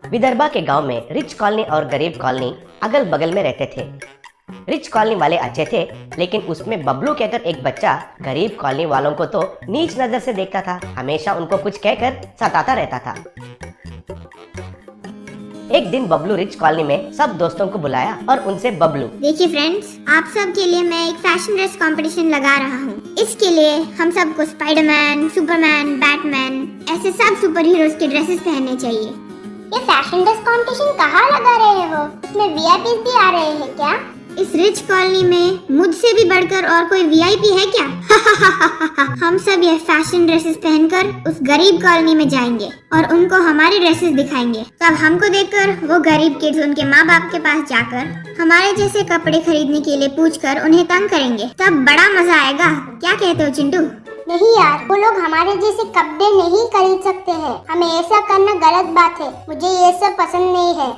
विदर्भा के गांव में रिच कॉलोनी और गरीब कॉलोनी अगल बगल में रहते थे। रिच कॉलोनी वाले अच्छे थे, लेकिन उसमें बबलू कहकर एक बच्चा गरीब कॉलोनी वालों को तो नीच नजर से देखता था, हमेशा उनको कुछ कहकर सताता रहता था। एक दिन बबलू रिच कॉलोनी में सब दोस्तों को बुलाया और उनसे बबलू, देखिए फ्रेंड्स, आप सब के लिए मैं एक फैशन ड्रेस कंपटीशन लगा रहा हूँ। इसके लिए हम सबको स्पाइडरमैन, सुपरमैन, बैटमैन ऐसे सब सुपर हीरोज के ड्रेसेस पहनने चाहिए। ये फैशन ड्रेस कंपटीशन कहाँ लगा रहे हो? इसमें वीआईपी भी आ रहे हैं क्या? इस रिच कॉलोनी में मुझसे भी बढ़कर और कोई वीआईपी है क्या? हम सब ये फैशन ड्रेसेस पहनकर उस गरीब कॉलोनी में जाएंगे और उनको हमारे ड्रेसेस दिखाएंगे। तब हमको देखकर वो गरीब किड्स उनके माँ बाप के पास जाकर हमारे जैसे कपड़े खरीदने के लिए पूछकर उन्हें तंग करेंगे। तब बड़ा मजा आएगा। क्या कहते हो चिंटू? नहीं यार, वो लोग हमारे जैसे कपड़े नहीं खरीद सकते हैं। हमें ऐसा करना गलत बात है। मुझे ये सब पसंद नहीं है।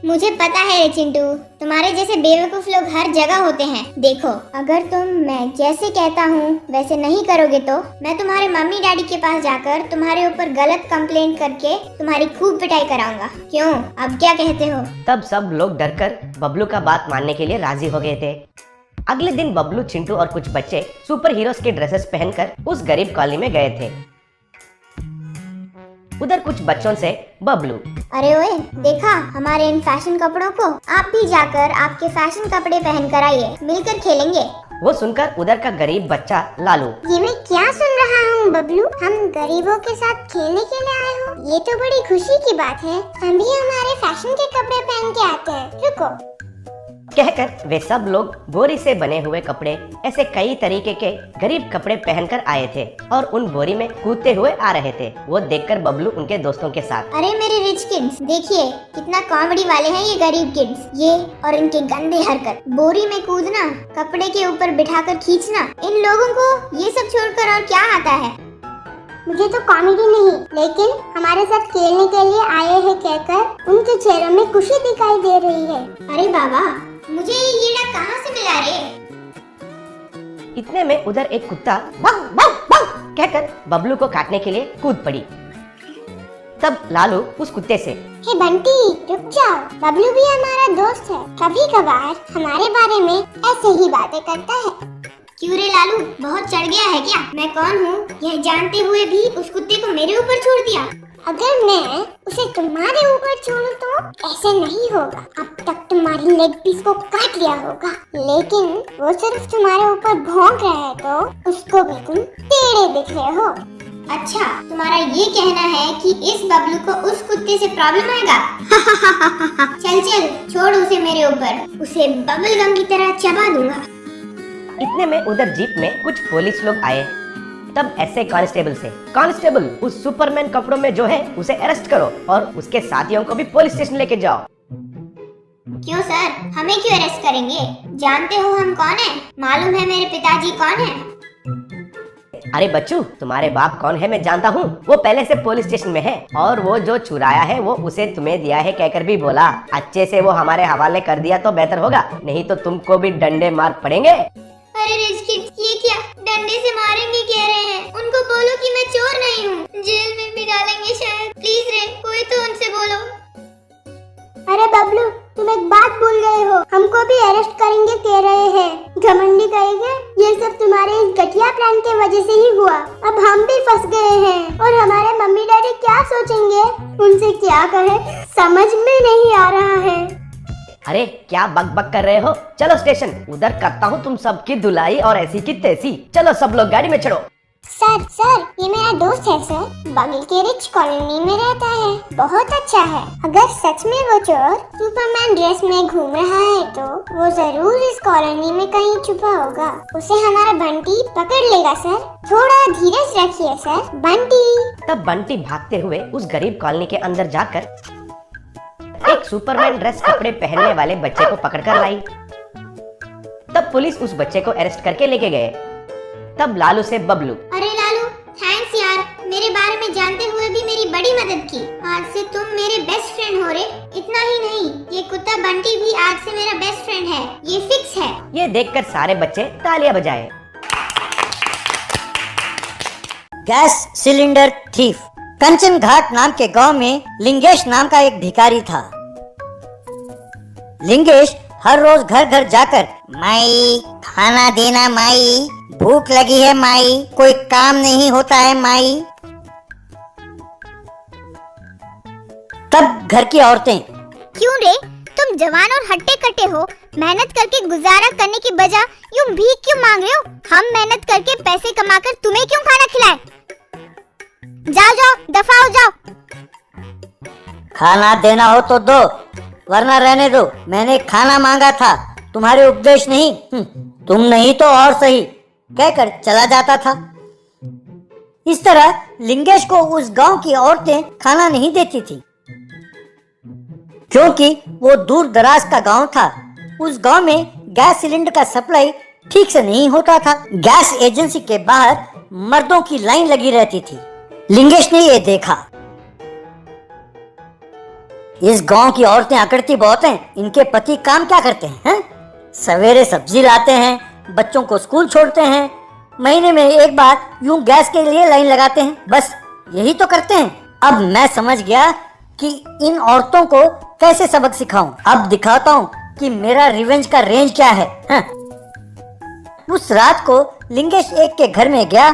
मुझे पता है रे चिंटू, तुम्हारे जैसे बेवकूफ लोग हर जगह होते हैं। देखो, अगर तुम मैं जैसे कहता हूँ वैसे नहीं करोगे तो मैं तुम्हारे मम्मी डैडी के पास जाकर तुम्हारे ऊपर गलत कंप्लेंट करके तुम्हारी खूब पिटाई कराऊंगा। क्यों, अब क्या कहते हो? तब सब लोग डरकर बबलू का बात मानने के लिए राजी हो गए थे। अगले दिन बबलू, चिंटू और कुछ बच्चे सुपर हीरोज के ड्रेसेस पहनकर उस गरीब कॉलोनी में गए थे। उधर कुछ बच्चों से बबलू, अरे ओए, देखा हमारे इन फैशन कपड़ों को? आप भी जाकर आपके फैशन कपड़े पहन कर आइए, मिलकर खेलेंगे। वो सुनकर उधर का गरीब बच्चा लालू, ये मैं क्या सुन रहा हूँ बबलू? हम गरीबों के साथ खेलने के लिए आए हो? ये तो बड़ी खुशी की बात है। हम भी हमारे फैशन के कपड़े पहन के आते हैं। रुको। कहकर वे सब लोग बोरी से बने हुए कपड़े, ऐसे कई तरीके के गरीब कपड़े पहनकर आए थे और उन बोरी में कूदते हुए आ रहे थे। वो देखकर बबलू उनके दोस्तों के साथ, अरे मेरे रिच किड्स, देखिए कितना कॉमेडी वाले हैं ये गरीब किड्स। ये और इनके गंदे हरकत, बोरी में कूदना, कपड़े के ऊपर बिठाकर खींचना, इन लोगों को ये सब छोड़कर और क्या आता है? मुझे तो कॉमेडी नहीं, लेकिन हमारे साथ खेलने के लिए आए हैं कहकर उनके चेहरों में खुशी दिखाई दे रही है। अरे बाबा, मुझे ये कीड़ा कहाँ से मिला रे? इतने में उधर एक कुत्ता भौं, भौं, भौं कहकर बबलू को काटने के लिए कूद पड़ी। तब लालू उस कुत्ते से, हे बंटी, रुक जाओ। बबलू भी हमारा दोस्त है। कभी कभार हमारे बारे में ऐसे ही बातें करता है। क्यों रे लालू, बहुत चढ़ गया है क्या? मैं कौन हूँ यह जानते हुए भी उस कुत्ते को मेरे ऊपर छोड़ दिया। अगर मैं उसे तुम्हारे ऊपर छोड़ूं तो ऐसे नहीं होगा। अब तक तुम्हारी लेग पीस को काट लिया होगा, लेकिन वो सिर्फ तुम्हारे ऊपर भौंक रहा है तो उसको भी तुम टेढ़े दिख रहे हो। अच्छा, तुम्हारा ये कहना है कि इस बबलू को उस कुत्ते से प्रॉब्लम आएगा? चल चल, छोड़ उसे मेरे ऊपर, उसे बबल गम की तरह चबा दूंगा। इतने में उधर जीप में कुछ पुलिस लोग आए। तब ऐसे कांस्टेबल से, कांस्टेबल, उस सुपरमैन कपड़ों में जो है उसे अरेस्ट करो और उसके साथियों को भी पुलिस स्टेशन लेके जाओ। क्यों सर, हमें क्यों अरेस्ट करेंगे? जानते हो हम कौन है? मालूम है मेरे पिताजी कौन है? अरे बच्चू, तुम्हारे बाप कौन है मैं जानता हूँ। वो पहले से पुलिस स्टेशन में है और वो जो चुराया है वो उसे तुम्हें दिया है कहकर भी बोला। अच्छे से वो हमारे हवाले कर दिया तो बेहतर होगा, नहीं तो तुमको भी डंडे मार पड़ेंगे। अरे रिच किड्स, ये क्या डंडे से मारेंगे कह रहे हैं? उनको बोलो कि मैं चोर नहीं हूँ, जेल में भी डालेंगे शायद। प्लीज रे, कोई तो उनसे बोलो। अरे बबलू, तुम एक बात भूल गए हो। हमको भी अरेस्ट करेंगे कह रहे हैं। घमंडी कहेंगे। ये सब तुम्हारे इस घटिया प्लान के वजह से ही हुआ। अब हम भी फंस गए हैं और हमारे मम्मी डैडी क्या सोचेंगे? उनसे क्या कहे समझ में नहीं आ रहा है। अरे क्या बक बक कर रहे हो? चलो स्टेशन, उधर करता हूँ तुम सबकी धुलाई और ऐसी की तैसी। चलो सब लोग गाड़ी में चढ़ो। सर, ये मेरा दोस्त है सर। बगल के रिच कॉलोनी में रहता है। बहुत अच्छा है। अगर सच में वो चोर सुपरमैन ड्रेस में घूम रहा है तो वो जरूर इस कॉलोनी में कहीं छुपा होगा। उसे हमारा बंटी पकड़ लेगा सर। थोड़ा धीरज रखिए सर। बंटी। तब बंटी भागते हुए उस गरीब कॉलोनी के अंदर जाकर एक सुपरमैन ड्रेस कपड़े पहनने वाले बच्चे को पकड़कर लाई। तब पुलिस उस बच्चे को अरेस्ट करके लेके गए। तब लालू से बबलू, अरे लालू, थैंक्स यार, मेरे बारे में जानते हुए भी मेरी बड़ी मदद की। आज से तुम मेरे बेस्ट फ्रेंड हो रे। इतना ही नहीं, ये कुत्ता बंटी भी आज से मेरा बेस्ट फ्रेंड है, ये फिक्स है। ये देखकर सारे बच्चे तालियां बजाए। गैस सिलेंडर थीफ, कंचन घाट नाम के गांव में लिंगेश नाम का एक भिखारी था। लिंगेश हर रोज घर घर जाकर, माई खाना देना माई, भूख लगी है माई, कोई काम नहीं होता है माई। तब घर की औरतें, क्यों रे, तुम जवान और हट्टे कट्टे हो, मेहनत करके गुजारा करने की बजाय यूं भीख क्यों मांग रहे हो? हम मेहनत करके पैसे कमाकर तुम्हें क्यों खाना खिलाएं? जाओ जाओ, दफा हो जाओ। खाना देना हो तो दो, वरना रहने दो। मैंने खाना मांगा था, तुम्हारे उपदेश नहीं। तुम नहीं तो और सही, कहकर चला जाता था। इस तरह लिंगेश को उस गांव की औरतें खाना नहीं देती थी, क्योंकि वो दूर दराज का गांव था। उस गांव में गैस सिलेंडर का सप्लाई ठीक से नहीं होता था। गैस एजेंसी के बाहर मर्दों की लाइन लगी रहती थी। लिंगेश ने ये देखा, इस गांव की औरतें अकड़ती बहुत हैं। इनके पति काम क्या करते हैं? सवेरे सब्जी लाते हैं, बच्चों को स्कूल छोड़ते हैं, महीने में एक बार यूं गैस के लिए लाइन लगाते हैं, बस यही तो करते हैं। अब मैं समझ गया कि इन औरतों को कैसे सबक सिखाऊं। अब दिखाता हूं कि मेरा रिवेंज का रेंज क्या है। उस रात को लिंगेश एक के घर में गया,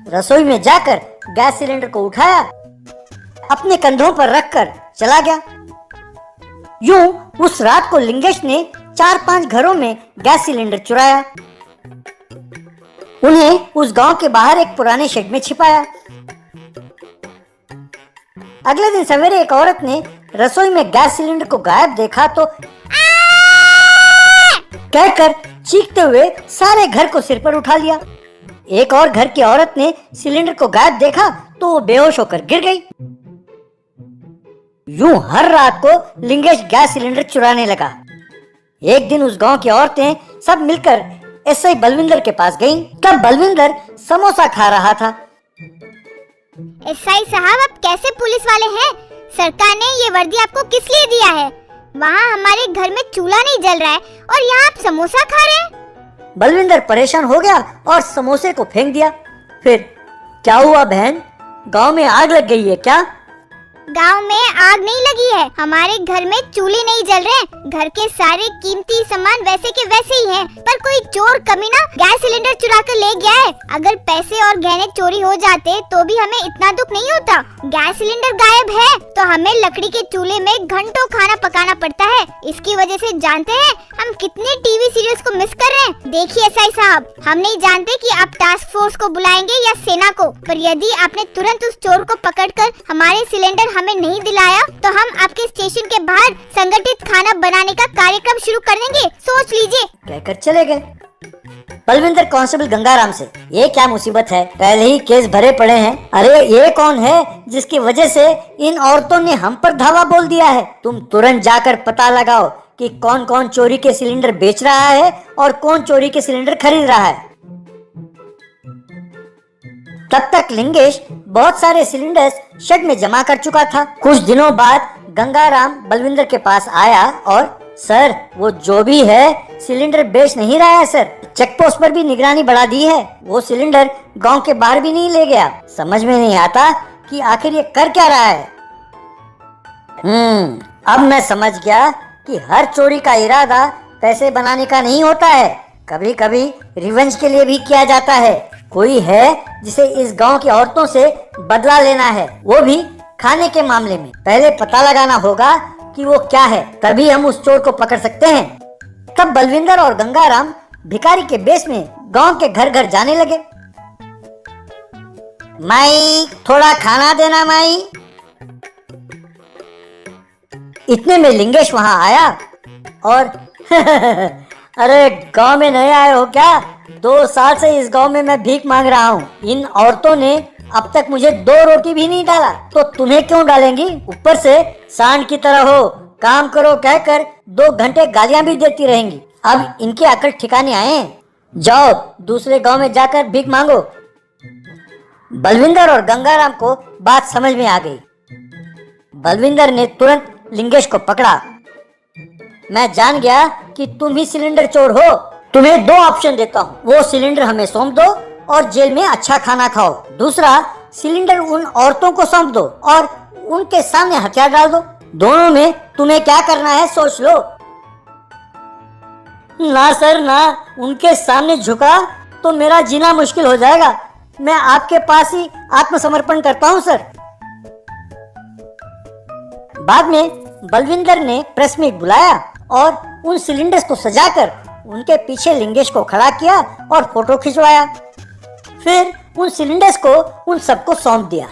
रसोई में जाकर गैस सिलेंडर को उठाया, अपने कंधों पर रखकर चला गया। यूं उस रात को लिंगेश ने 4-5 घरों में गैस सिलेंडर चुराया, उन्हें उस गांव के बाहर एक पुराने शेड में छिपाया। अगले दिन सवेरे एक औरत ने रसोई में गैस सिलेंडर को गायब देखा तो कहकर चीखते हुए सारे घर को सिर पर उठा लिया। एक और घर की औरत ने सिलेंडर को गायब देखा तो वो बेहोश होकर गिर गई। यूं हर रात को लिंगेश गैस सिलेंडर चुराने लगा। एक दिन उस गांव की औरतें सब मिलकर एसआई बलविंदर के पास गईं। तब बलविंदर समोसा खा रहा था। एसआई साहब, आप कैसे पुलिस वाले हैं? सरकार ने ये वर्दी आपको किस लिए दिया है? वहाँ हमारे घर में चूल्हा नहीं जल रहा है और यहाँ आप समोसा खा रहे हैं। बलविंदर परेशान हो गया और समोसे को फेंक दिया। फिर, क्या हुआ बहन, गांव में आग लग गई है क्या? गांव में आग नहीं लगी है, हमारे घर में चूल्हे नहीं जल रहे। घर के सारे कीमती सामान वैसे के वैसे ही हैं, पर कोई चोर कमीना गैस सिलेंडर चुरा कर ले गया है। अगर पैसे और गहने चोरी हो जाते तो भी हमें इतना दुख नहीं होता। गैस सिलेंडर गायब है तो हमें लकड़ी के चूल्हे में घंटों खाना पकाना पड़ता है। इसकी वजह से जानते हैं हम कितने टीवी सीरियल्स को मिस कर रहे हैं। देखिए एसआई साहब, हम नहीं जानते कि आप टास्क फोर्स को बुलाएंगे या सेना को, पर यदि आपने तुरंत उस चोर को पकड़कर हमारे सिलेंडर हमें नहीं दिलाया तो हम आपके स्टेशन के बाहर संगठित खाना बनाने का कार्यक्रम शुरू कर देंगे, सोच लीजिए, कहकर चले गए। बलविंदर कांस्टेबल गंगाराम से, ये क्या मुसीबत है, पहले ही केस भरे पड़े हैं। अरे ये कौन है जिसकी वजह से इन औरतों ने हम पर धावा बोल दिया है? तुम तुरंत जाकर पता लगाओ कि कौन कौन चोरी के सिलेंडर बेच रहा है और कौन चोरी के सिलेंडर खरीद रहा है। तब तक लिंगेश बहुत सारे सिलेंडर्स शेड में जमा कर चुका था। कुछ दिनों बाद गंगाराम बलविंदर के पास आया और, सर वो जो भी है सिलेंडर बेच नहीं रहा है सर, चेक पोस्ट पर भी निगरानी बढ़ा दी है, वो सिलेंडर गांव के बाहर भी नहीं ले गया। समझ में नहीं आता कि आखिर ये कर क्या रहा है। अब मैं समझ गया कि हर चोरी का इरादा पैसे बनाने का नहीं होता है, कभी कभी रिवेंज के लिए भी किया जाता है। कोई है जिसे इस गांव की औरतों से बदला लेना है, वो भी खाने के मामले में। पहले पता लगाना होगा कि वो क्या है, तभी हम उस चोर को पकड़ सकते हैं। तब बलविंदर और गंगाराम भिखारी के बेस में गांव के घर घर जाने लगे। माई थोड़ा खाना देना माई। इतने में लिंगेश वहां आया और अरे गांव में नए आए हो क्या? 2 साल से इस गांव में मैं भीख मांग रहा हूँ। इन औरतों ने अब तक मुझे 2 रोटी भी नहीं डाला, तो तुम्हें क्यों डालेंगी? ऊपर से सांड की तरह हो, काम करो कहकर 2 घंटे गालियां भी देती रहेंगी। अब इनकी अकल ठिकाने आए हैं, जाओ दूसरे गांव में जाकर भीख मांगो। बलविंदर और गंगाराम को बात समझ में आ गई। बलविंदर ने तुरंत लिंगेश को पकड़ा। मैं जान गया कि तुम ही सिलेंडर चोर हो। तुम्हें 2 ऑप्शन देता हूँ, वो सिलेंडर हमें सौंप दो और जेल में अच्छा खाना खाओ। दूसरा, सिलेंडर उन औरतों को सौंप दो और उनके सामने हथियार डाल दो। दोनों में तुम्हें क्या करना है सोच लो। ना सर ना, उनके सामने झुका तो मेरा जीना मुश्किल हो जाएगा। मैं आपके पास ही आत्मसमर्पण करता हूं सर। बाद में बलविंदर ने प्रेस मीट बुलाया और उन सिलेंडर्स को सजाकर उनके पीछे लिंगेश को खड़ा किया और फोटो खिंचवाया। फिर उन सिलेंडर्स को उन सबको सौंप दिया।